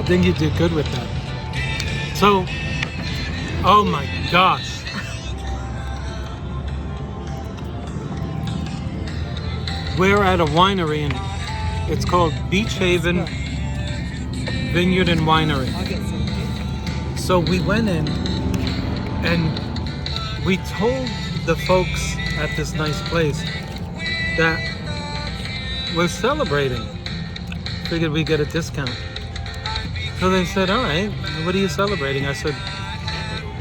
I think you did good with that. So, oh my gosh. We're at a winery and it's called Beach Haven Vineyard and Winery. So we went in and we told the folks at this nice place that we're celebrating. Figured we'd get a discount. So they said, all right, what are you celebrating? I said,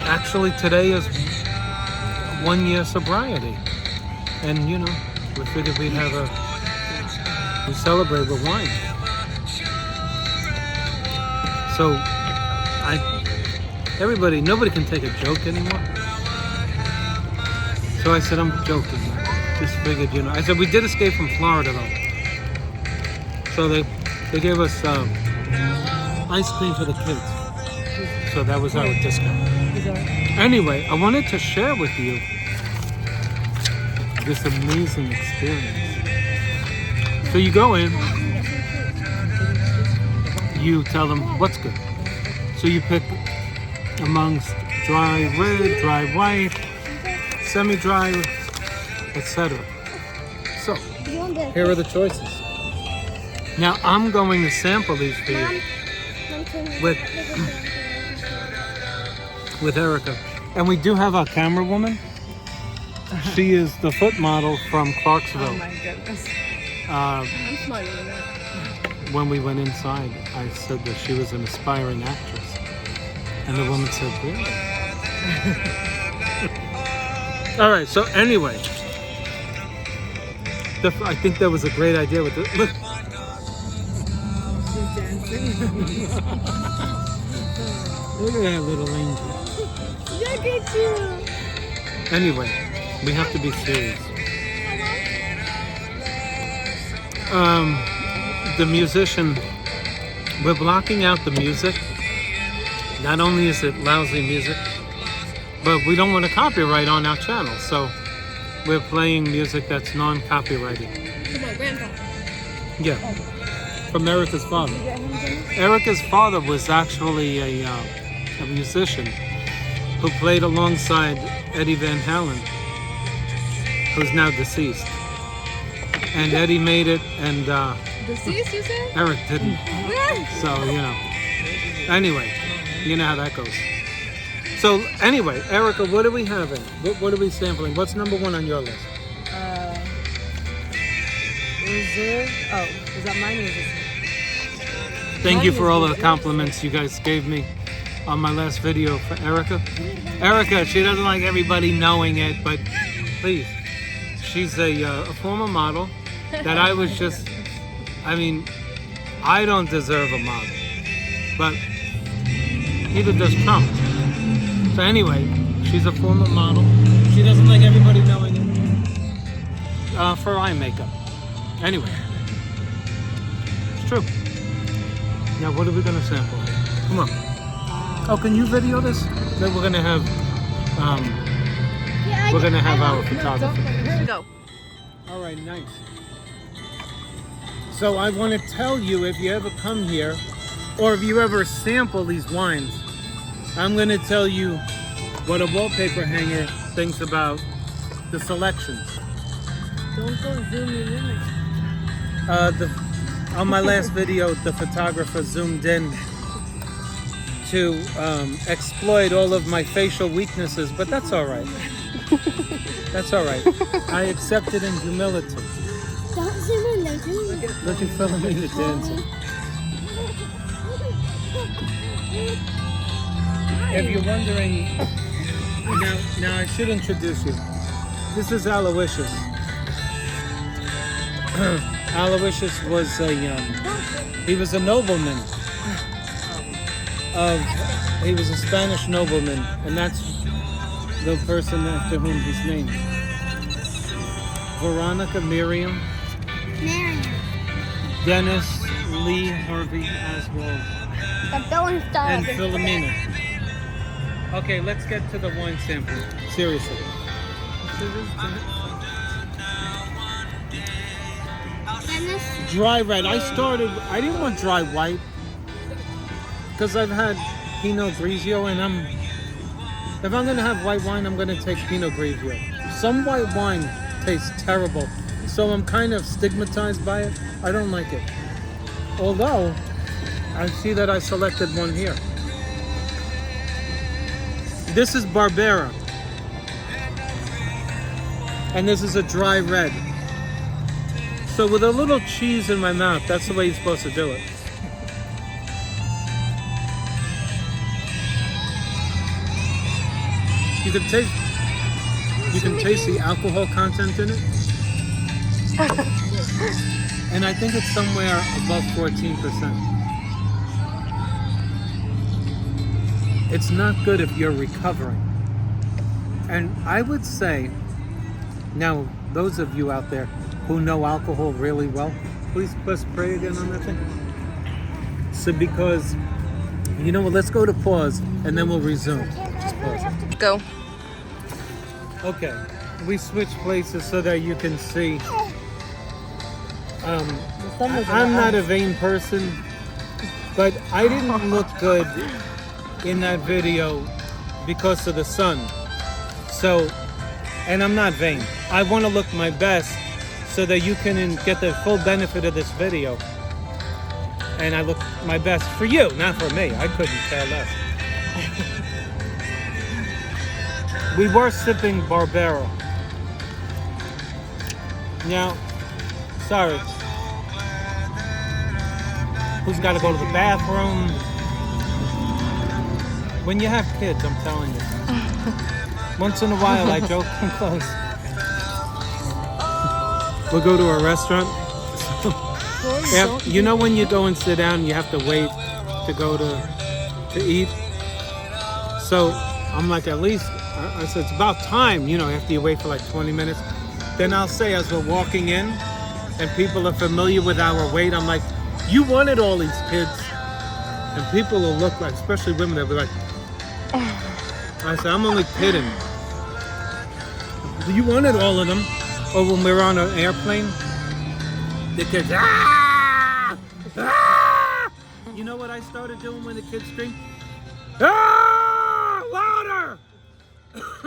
actually today is 1 year sobriety. And we figured we celebrate with wine. So nobody can take a joke anymore. So I said, I'm joking. Just figured, I said, we did escape from Florida though. So they gave us ice cream for the kids. So that was our discount. Anyway, I wanted to share with you this amazing experience. So you go in, you tell them what's good. So you pick amongst dry red, dry white, semi-dry, etc. So here are the choices. Now I'm going to sample these for you with Erica. And we do have our camera woman. She is the foot model from Clarksville. Oh my goodness. I'm smarter than that. When we went inside, I said that she was an aspiring actress. And the woman said, really? All right, so anyway. I think that was a great idea with it. Look. She's dancing. Look at that little angel. Look at you. Anyway, we have to be serious. The musician, we're blocking out the music. Not only is it lousy music, but we don't want a copyright on our channel. So we're playing music that's non-copyrighted. Come on, Grandpa. Yeah, from Erica's father. Erica's father was actually a musician who played alongside Eddie Van Halen, who's now deceased. And Eddie made it, and Deceased, you said? Eric didn't. So, Anyway, you know how that goes. So, anyway, Erica, what are we having? What are we sampling? What's number one on your list? Reserve. Oh, is that mine or is this? Thank you for all the compliments you guys gave me on my last video for Erica. Erica, she doesn't like everybody knowing it, but please, she's a former model that I was just, I don't deserve a model, but neither does Trump. So anyway, she's a former model. She doesn't like everybody knowing it for eye makeup. Anyway, it's true. Now what are we gonna sample? Come on. Oh, can you video this? Then we're gonna have our photographer. Here we go. All right, nice. So I want to tell you, if you ever come here, or if you ever sample these wines, I'm going to tell you what a wallpaper hanger thinks about the selections. Don't go zooming in. On my last video, the photographer zoomed in to exploit all of my facial weaknesses, but that's all right. That's all right. I accept it in humility. Don't zoom in, don't zoom in. Look at Philomena dancing. If you're wondering, now I should introduce you. This is Aloysius. Aloysius was he was a nobleman. He was a Spanish nobleman, and that's the person after whom he's named. Veronica, Miriam, Dennis, Lee, Harvey, Oswald, and Philomena. Okay, let's get to the wine sampling. Seriously. Dry red. I didn't want dry white. because I've had Pinot Grigio, and if I'm gonna have white wine, I'm gonna take Pinot Grigio. Some white wine tastes terrible, so I'm kind of stigmatized by it. I don't like it. Although, I see that I selected one here. This is Barbera. And this is a dry red. So with a little cheese in my mouth, that's the way you're supposed to do it. You can taste the alcohol content in it. And I think it's somewhere above 14%. It's not good if you're recovering. And I would say, now those of you out there who know alcohol really well, please press play again on that thing. So because, you know what, let's go to pause and then we'll resume. Just pause. Go. Okay, we switched places so that you can see. I'm not a vain person, but I didn't look good in that video because of the sun. So, and I'm not vain. I want to look my best so that you can get the full benefit of this video. And I look my best for you, not for me. I couldn't care less. We were sipping Barbera. Now, sorry. Who's got to go to the bathroom? When you have kids, I'm telling you. Once in a while, I joke and close. We'll go to a restaurant. Yeah, you know when you go and sit down, you have to wait to go to eat. So I'm like, at least, I said, it's about time, after you wait for like 20 minutes. Then I'll say, as we're walking in, and people are familiar with our weight, I'm like, you wanted all these kids. And people will look like, especially women, they'll be like, I said, I'm only kidding. You wanted all of them. Or when we're on an airplane, the kids, ah! Ah! You know what I started doing when the kids scream? Ah! Louder!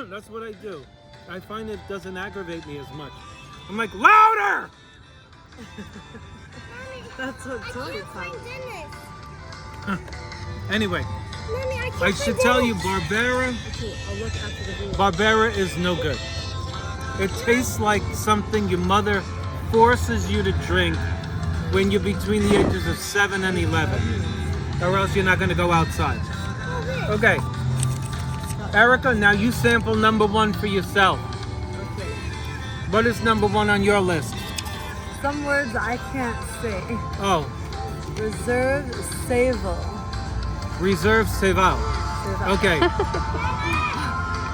That's what I do. I find it doesn't aggravate me as much. I'm like, louder! That's what Zoe thought. Anyway, Mommy, I should tell you, Barbera I'll look after the video. Barbera is no good. It tastes like something your mother forces you to drink when you're between the ages of 7 and 11. Or else you're not going to go outside. Okay. Erica, now you sample number 1 for yourself. Okay. What is number 1 on your list? Some words I can't say. Oh, Reserve Sable. Reserve Ceval. Okay.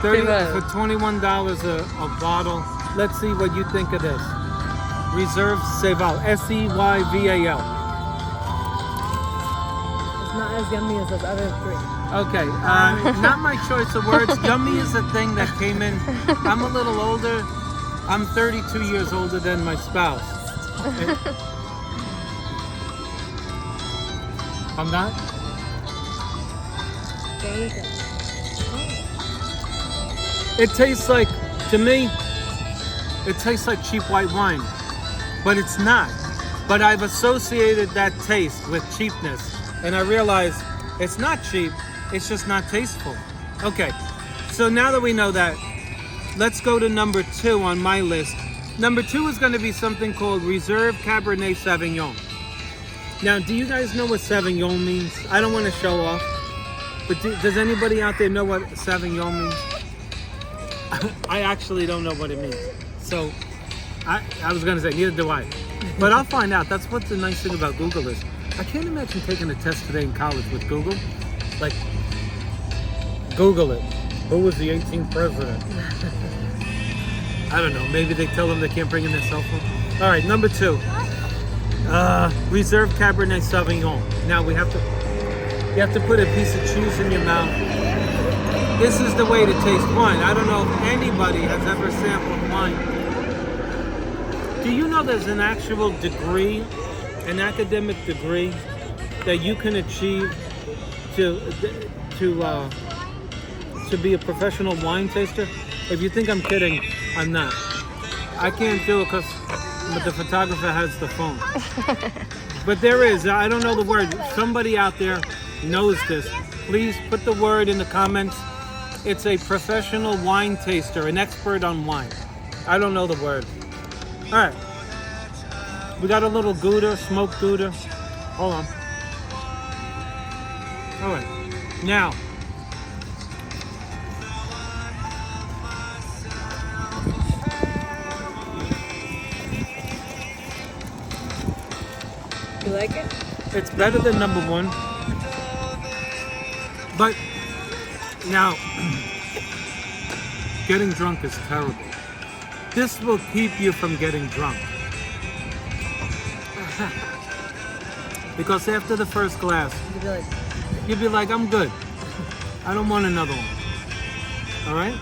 30 for $21 a bottle. Let's see what you think of this. Reserve Ceval. S-E-Y-V-A-L. It's not as yummy as those other 3. Okay, not my choice of words. Yummy is a thing that came in. I'm a little older. I'm 32 years older than my spouse. I'm not? It tastes like, to me, it tastes like cheap white wine. But it's not. But I've associated that taste with cheapness. And I realized it's not cheap, it's just not tasteful. Okay, so now that we know that, let's go to number 2 on my list. Number 2 is going to be something called Reserve Cabernet Sauvignon. Now, do you guys know what Sauvignon means? I don't want to show off, but does anybody out there know what Sauvignon means? I actually don't know what it means. So, I was going to say, neither do I. But I'll find out. That's what the nice thing about Google is. I can't imagine taking a test today in college with Google. Like, Google it. Who was the 18th president? I don't know. Maybe they tell them they can't bring in their cell phone. All right, number 2. Reserve Cabernet Sauvignon. Now you have to put a piece of cheese in your mouth. This is the way to taste wine. I don't know if anybody has ever sampled wine. Do you know there's an actual degree, an academic degree, that you can achieve to be a professional wine taster. If you think I'm kidding, I'm not. I can't do it because the photographer has the phone. But there is, I don't know the word. Somebody out there knows this. Please put the word in the comments. It's a professional wine taster, an expert on wine. I don't know the word. All right. We got a little Gouda, smoked Gouda. Hold on. All right. Now, You like it? it's better than number one. But now, getting drunk is terrible. This will keep you from getting drunk. Because after the first glass, You'd be like, you'd be like, I'm good. I don't want another one. All right?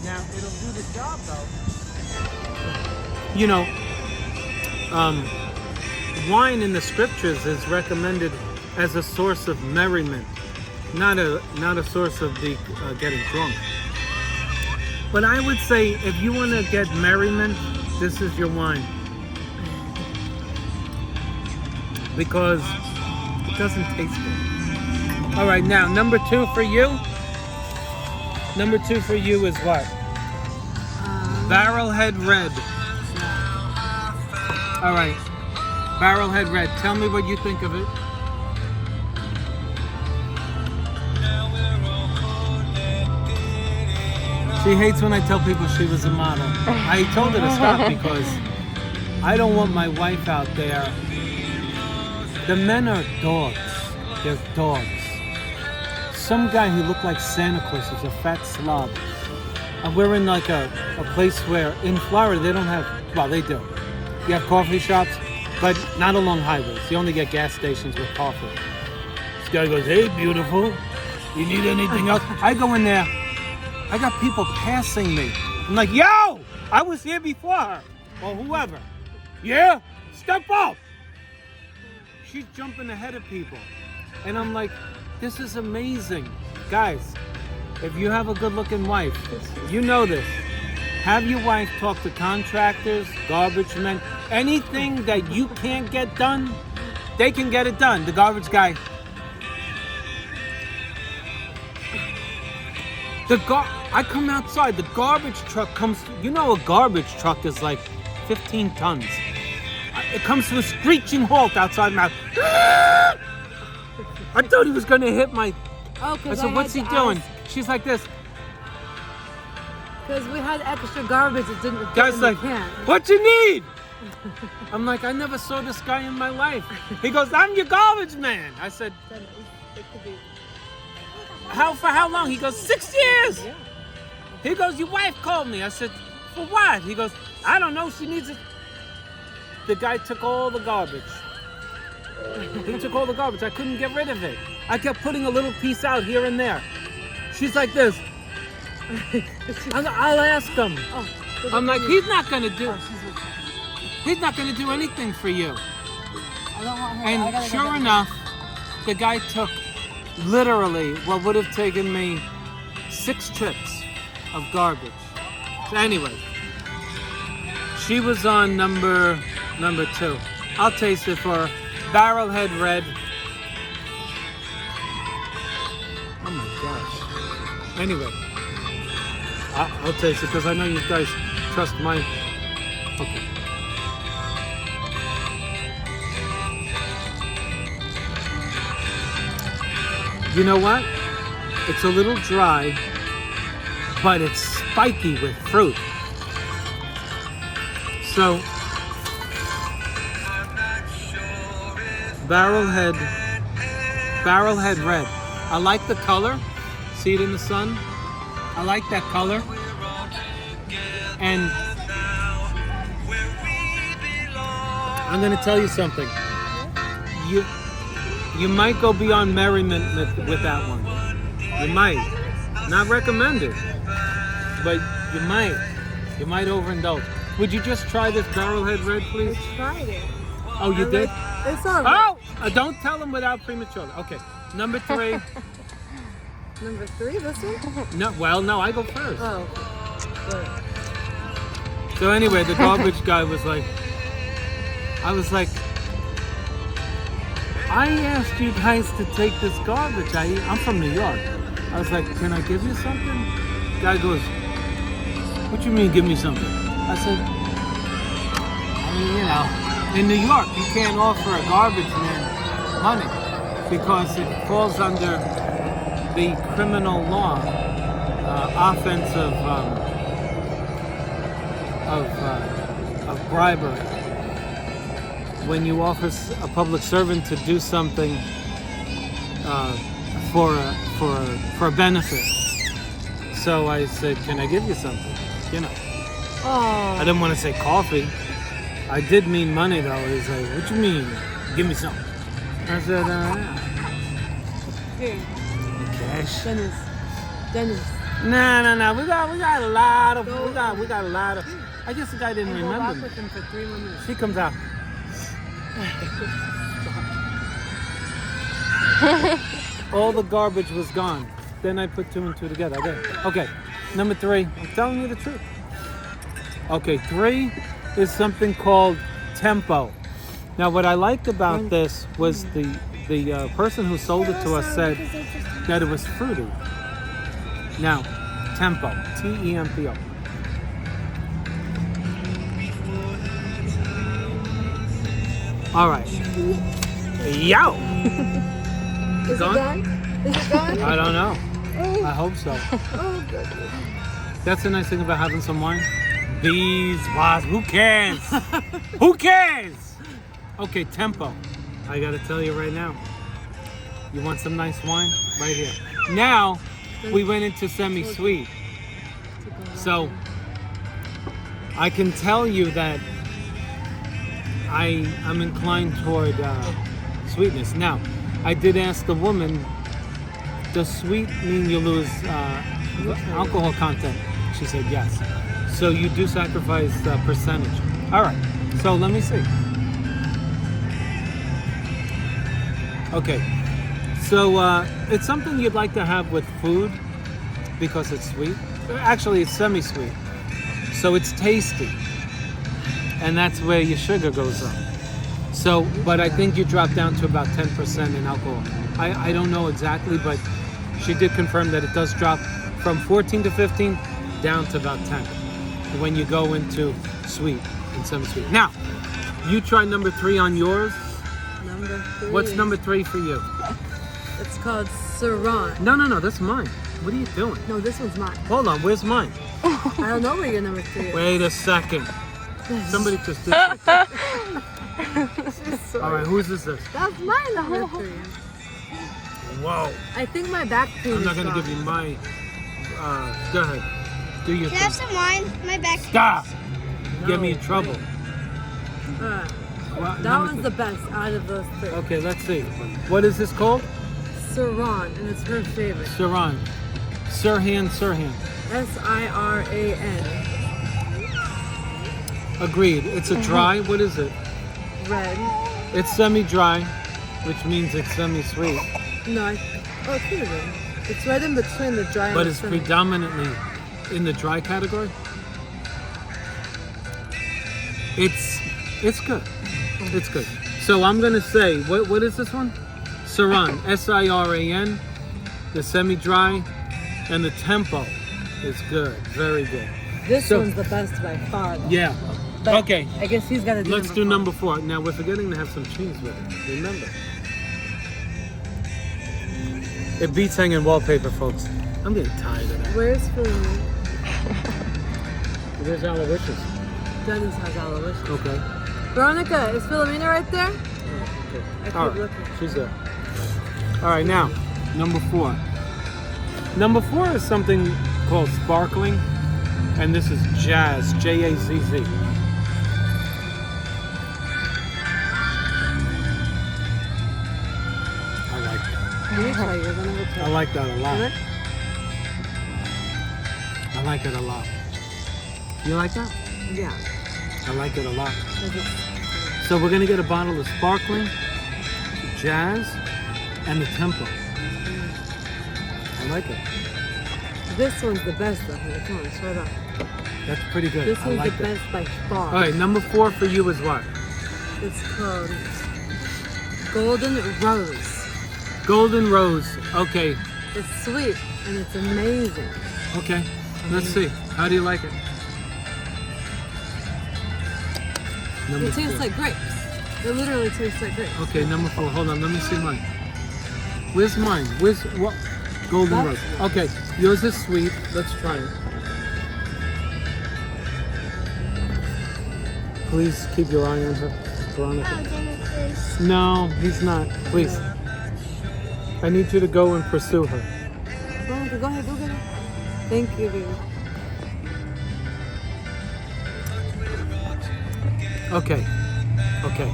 Now, it'll do the job, though. You know, wine in the scriptures is recommended as a source of merriment, not a source of the getting drunk. But I would say if you want to get merriment, this is your wine. Because it doesn't taste good. All right, now number two for you. Number two for you is what? Barrelhead Red. All right, Barrelhead Red. Tell me what you think of it. She hates when I tell people she was a model. I told her to stop because I don't want my wife out there. The men are dogs. They're dogs. Some guy who looked like Santa Claus is a fat slob. And we're in like a place where in Florida they don't have, well, they do. You have coffee shops, but not along highways. You only get gas stations with coffee. This guy goes, hey, beautiful. You need anything else? I go in there. I got people passing me. I'm like, yo, I was here before her. Or whoever. Yeah? Step up. She's jumping ahead of people. And I'm like, this is amazing. Guys, if you have a good looking wife, you know this. Have your wife talk to contractors, garbage men, anything that you can't get done, they can get it done. The garbage guy. I come outside, the garbage truck comes, you know a garbage truck is like 15 tons. It comes to a screeching halt outside my house. I thought he was gonna hit my, oh, I said, what's he doing? She's like this. Because we had extra garbage that didn't fit Guy's in like, the can. what you need? I'm like, I never saw this guy in my life. He goes, I'm your garbage man. I said, It could be. for how long? He goes, 6 years. Yeah. He goes, your wife called me. I said, for what? He goes, I don't know, she needs it. The guy took all the garbage. He took all the garbage. I couldn't get rid of it. I kept putting a little piece out here and there. She's like this. I'll ask him. Oh, I'm like, he's not gonna do anything for you. I don't want her. I And gotta go sure get enough, the guy took literally what would have taken me 6 trips of garbage. So anyway, she was on number 2. I'll taste it for her. Barrelhead Red. Oh my gosh. Anyway, I'll taste it because I know you guys trust my. Okay. You know what? It's a little dry, but it's spiky with fruit. So, Barrelhead Red. I like the color. See it in the sun? I like that color. And I'm gonna tell you something. You might go beyond merriment with that one. You might. Not recommended. But you might. You might overindulge. Would you just try this Barrelhead Red, please? I tried it. Oh, you did? It's all right. Oh! Don't tell him without prematurely. Okay. Number 3. Number 3, this one? No, well, no, I go first. Oh, okay. So anyway, the garbage guy was like, I was like, I asked you guys to take this garbage. I'm from New York. I was like, can I give you something? Guy goes, what you mean give me something? I said, I mean, you know, in New York, you can't offer a garbage man money because it falls under the criminal law, offense of bribery. When you offer a public servant to do something for a benefit. So I said, can I give you something? You know. Oh. I didn't want to say coffee. I did mean money though. He's like, what you mean? Give me something. I said, Here. cash. Dennis. No. We got a lot of. We got a lot of. I guess the guy didn't Go remember walk me. with him for 3 more minutes. She comes out. All the garbage was gone. Then I put 2 and 2 together. Okay. Number 3. I'm telling you the truth. Okay, 3 is something called tempo. Now, what I liked about this was the person who sold it to us said that it was fruity. Now, tempo. Tempo. All right. Yo! Is it done? Is it done? I don't know. I hope so. Oh, goodness. That's the nice thing about having some wine. Bees, wasps, who cares? Who cares? Okay, tempo. I gotta tell you right now. You want some nice wine? Right here. Now, we went into semi-sweet. So, I can tell you that I'm inclined toward sweetness. Now, I did ask the woman, does sweet mean you lose alcohol content? She said yes. So you do sacrifice percentage. All right, so let me see. Okay, so it's something you'd like to have with food because it's sweet. Actually, it's semi-sweet, so it's tasty. And that's where your sugar goes up. So, but I think you drop down to about 10% in alcohol. I don't know exactly, but she did confirm that it does drop from 14 to 15 down to about 10 when you go into sweet and semi-sweet. Now, you try number 3 on yours. Number 3. What's number 3 for you? It's called Siron. No, that's mine. What are you doing? No, this one's mine. Hold on, where's mine? I don't know where your number 3 is. Wait a second. Somebody just did it. All right, whose is this? That's my number 3. Whoa. I think my back pain I'm not is going to give you my... go ahead. Do your Can I have thing. some wine? My back. Stop! No, Get me in trouble. Well, Well, that one's the best out of those 3. Okay, let's see. What is this called? Siron, and it's her favorite. Siron. Sirhan. Siran. Agreed. It's a dry. What is it? Red. It's semi-dry, which means it's semi-sweet. No, it could have been. It's right in between the dry and But the it's semi. predominantly in the dry category. It's good. It's good. So I'm gonna say, what is this one? Siran. Siran. The semi-dry, and the tempo is good. Very good. This So- one's the best by far. Though. Yeah. But Okay. I guess he's got to do Let's do four. number 4. Now we're forgetting to have some cheese with it. Remember. It beats hanging wallpaper, folks. I'm getting tired of that. Where's Philomena? There's Aloysius. Dennis has Aloysius. Okay. Veronica, is Philomena right there? Okay. I keep All right. looking. She's there. All right, now, number 4. Number 4 is something called sparkling, and this is Jazz, Jazz. I like that. Can you try yours? I'm gonna try. I like that a lot. Really? I like it a lot. You like that? Yeah. I like it a lot. Like it's- So we're gonna get a bottle of sparkling, Jazz, and the Tempo. I like it. This one's the best of here. Come on, try that. That's pretty good. This I one's like the it. best by far. All right, number 4 for you is what? It's called Golden Rose. Golden Rose. Okay. It's sweet and it's amazing. Okay. Let's see. How do you like it? Number It tastes 4. like grapes. It literally tastes like grapes. Okay, number 4. Hold on. Let me see mine. Where's mine? Where's what? Golden That's Rose. Okay. Yours is sweet. Let's try it. Please keep your eye on her, Veronica. Oh, Genesis. No, he's not. Please. I need you to go and pursue her. Veronica, go ahead, go get it. Thank you, baby. Okay. Okay.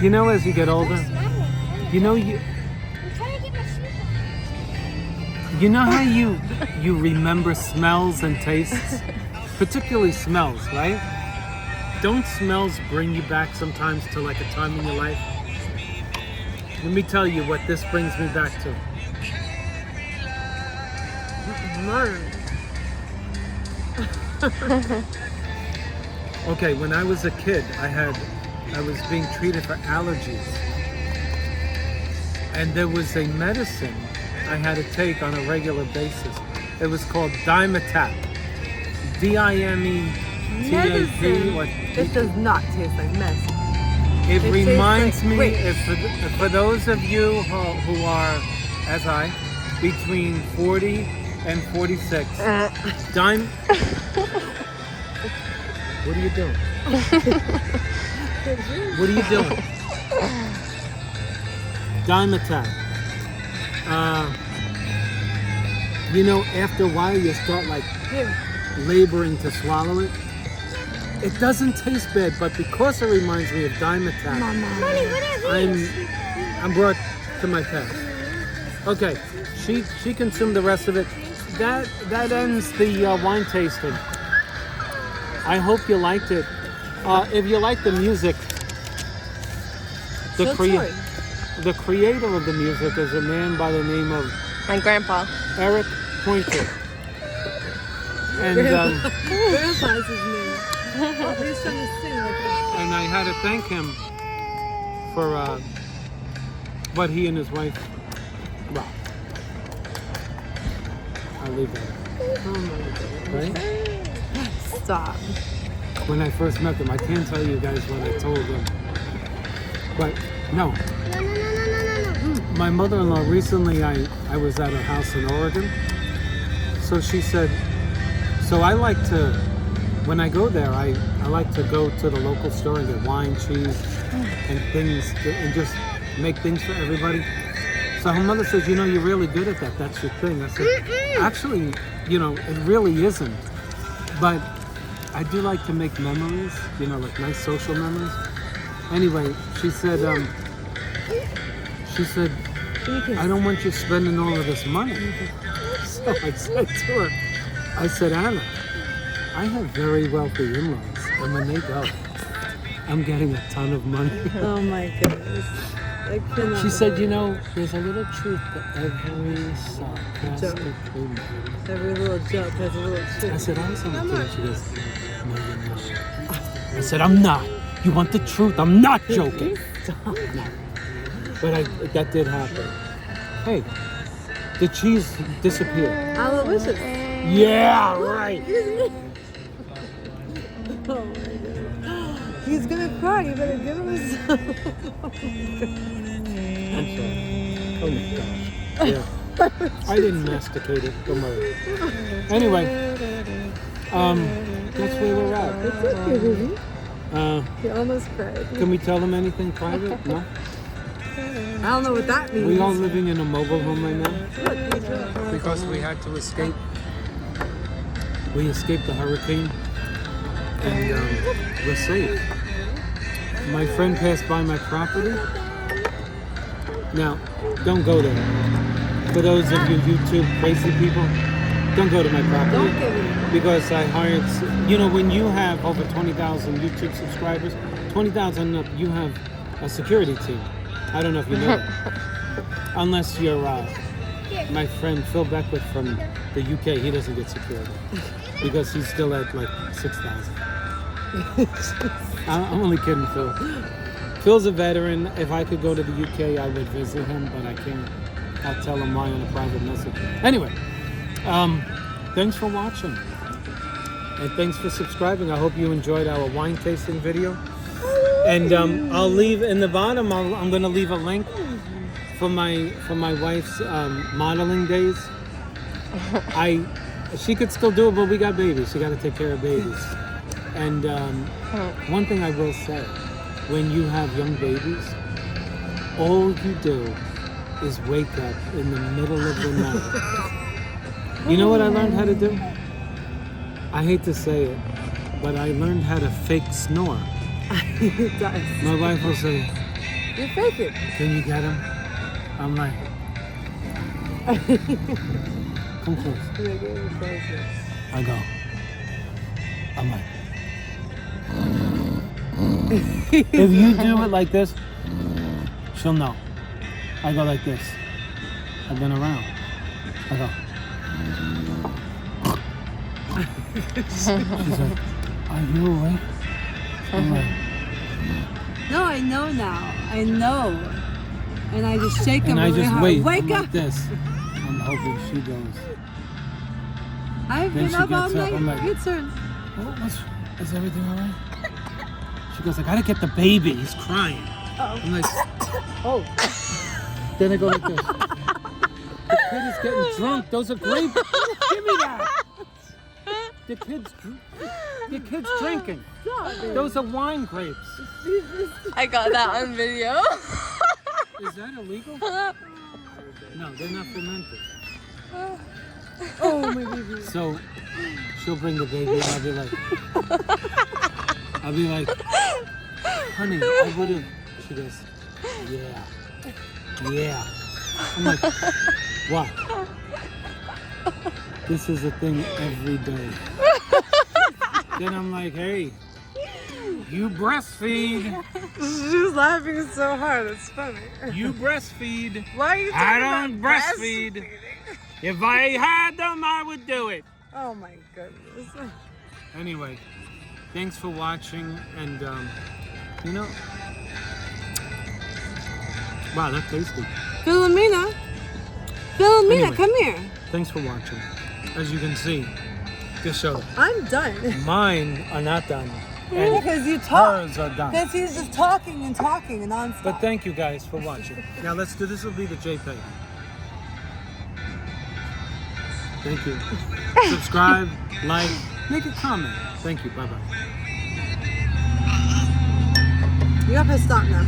You know, as you get older, you know I'm trying to get my shoes on. you know how you remember smells and tastes, particularly smells, right? Don't smells bring you back sometimes to like a time in your life? Let me tell you what this brings me back to. Okay, when I was a kid, I was being treated for allergies. And there was a medicine I had to take on a regular basis. It was called Dimetap. D-I-M-E-T-A-P. Medicine. Or It does not taste like mess. It It reminds tastes like me, grapes. if for those of you who are, as I, between 40 and 46, What are you doing? What are you doing? Dimetap. You know, after a while you start like Here. laboring to swallow it. It doesn't taste bad, but because it reminds me of Dimetap, Mommy, what are these? I'm brought to my past. Okay, she consumed the rest of it. That ends the wine tasting. I hope you liked it. If you like the music, So sorry. the creator of the music is a man by the name of My grandpa. Eric Pointer. And Grandpa's his name. Oh, he's trying to sing like that. and I had to thank him for what he and his wife. Well, I'll leave that. Oh my god. Right? Stop. When I first met them, I can't tell you guys what I told them. But no, No. my mother-in-law recently, I was at her house in Oregon. So she said, so I like to, when I go there, I like to go to the local store and get wine, cheese, and things, and just make things for everybody. So her mother says, you know, you're really good at that. That's your thing. I said, actually, you know, it really isn't. But I do like to make memories, you know, like nice social memories. Anyway, she said, I don't want you spending all of this money. So I said to her, I said, Anna, I have very wealthy in-laws, and when they go, I'm getting a ton of money. Oh my goodness. I cannot. She said, you know, there's a little truth to every sarcastic remark. Every little joke has a little I truth. said, I was on the phone. She goes, no, you're not. I said, I'm not. You want the truth? I'm not joking. No. But that did happen. Hey, the cheese disappeared. Aloysius. Yeah, right. Oh my god. He's gonna cry. You better give him some. I'm sorry. Oh my gosh. Yeah. I didn't masticate it. Don't worry. Anyway, that's where we're at. It's okay, baby. He almost cried. Can we tell them anything private? No? I don't know what that means. We all living in a mobile home right now Look, he's really- because we had to escape. We escaped the hurricane and we're safe. My friend passed by my property. Now, don't go there. For those of you YouTube crazy people, don't go to my property. Don't give it. Because I hired, you know, when you have over 20,000 YouTube subscribers, 20,000 up, you have a security team. I don't know if you know that. Unless you're my friend Phil Beckwith from the UK, he doesn't get security because he's still at like 6,000. I'm only kidding, Phil. Phil's a veteran. If I could go to the UK, I would visit him, but I can't. I'll tell him why on a private message. Anyway, thanks for watching. And thanks for subscribing. I hope you enjoyed our wine tasting video. And I'll leave in the bottom, I'm going to leave a link for my wife's modeling days. She could still do it, but we got babies. She got to take care of babies. And one thing I will say, when you have young babies, all you do is wake up in the middle of the night. You know what I learned how to do? I hate to say it, but I learned how to fake snore. It does. My wife will say, You fake it. "Can you get him?" I'm like, "Come close." I go. I'm like, if you do it like this, she'll know. I go like this. I've been around. I go. She's like, "Are you awake?" I'm like, No, I know now. I know. And I just shake him and I really just hard. wait. Wake I'm up. like this. I'm hoping she goes. I've Then been she up all gets up, night. I'm like, Your turn. Is everything all right? She goes, "I gotta get the baby. He's crying." I'm like, Oh. then I go like this. The kid is getting drunk. Those are grapes. Give me that. The kid's drinking. Those are wine grapes. I got that on video. Is that illegal? No, they're not fermented. Oh my baby. So she'll bring the baby and I'll be like, "Honey, I would have." She goes, "Yeah. Yeah." I'm like, "What?" This is a thing every day. Then I'm like, "Hey, you breastfeed. She's laughing so hard. It's funny. You breastfeed. Why are you I talking don't about breastfeed. If I had them, I would do it." Oh my goodness. Anyway, thanks for watching, and you know, wow, that's tasty. Philomena, Anyway. come here. Thanks for watching. As you can see, just show them. I'm done. Mine are not done, and Because you talk. hers are done. Because he's just talking and talking and nonstop. But thank you guys for watching. Now let's do this. Will be the JPEG. Thank you. Subscribe, like, make a comment. Thank you. Bye bye. You have to stop now.